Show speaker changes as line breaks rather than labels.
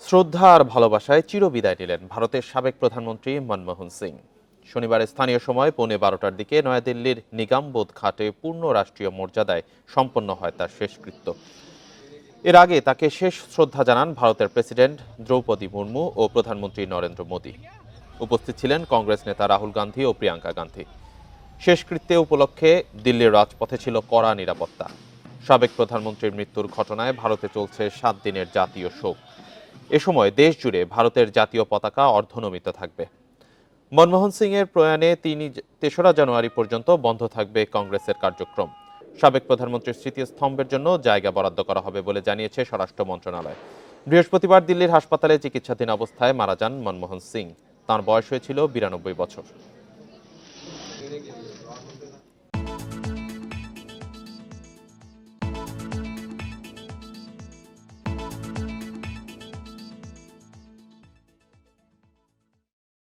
শ্রদ্ধা আর ভালোবাসায় চিরবিদায় নিলেন ভারতের সাবেক প্রধানমন্ত্রী মনমোহন সিং। শনিবার স্থানীয় সময় পৌনে 12টার দিকে নয়াদিল্লির নিগমবোধ ঘাটে পূর্ণ রাষ্ট্রীয় মর্যাদায় সম্পন্ন হয় তার শেষকৃত্য। এর আগে তাকে শেষ শ্রদ্ধা জানান ভারতের প্রেসিডেন্ট দ্রৌপদী মুর্মু ও প্রধানমন্ত্রী নরেন্দ্র মোদী। উপস্থিত ছিলেন কংগ্রেস নেতা রাহুল গান্ধী ও প্রিয়াঙ্কা গান্ধী। শেষকৃত্যে উপলক্ষে দিল্লির রাজপথে ছিল কড়া নিরাপত্তা। সাবেক প্রধানমন্ত্রীর মৃত্যুর ঘটনায় ভারতে চলছে 7 দিনের জাতীয় শোক। এ সময় দেশ জুড়ে ভারতের জাতীয় পতাকা অর্ধনমিত থাকবে। মনমোহন সিং এর প্রয়াণে 3রা জানুয়ারি পর্যন্ত বন্ধ থাকবে কংগ্রেসের কার্যক্রম। সাবেক প্রধানমন্ত্রীর স্মৃতিস্তম্ভের জন্য জায়গা বরাদ্দ করা হবে বলে জানিয়েছে স্বরাষ্ট্র মন্ত্রণালয়। বৃহস্পতিবার দিল্লির হাসপাতালে চিকিৎসাধীন অবস্থায় মারা যান মনমোহন সিং। তাঁর বয়স হয়েছিল 92 বছর।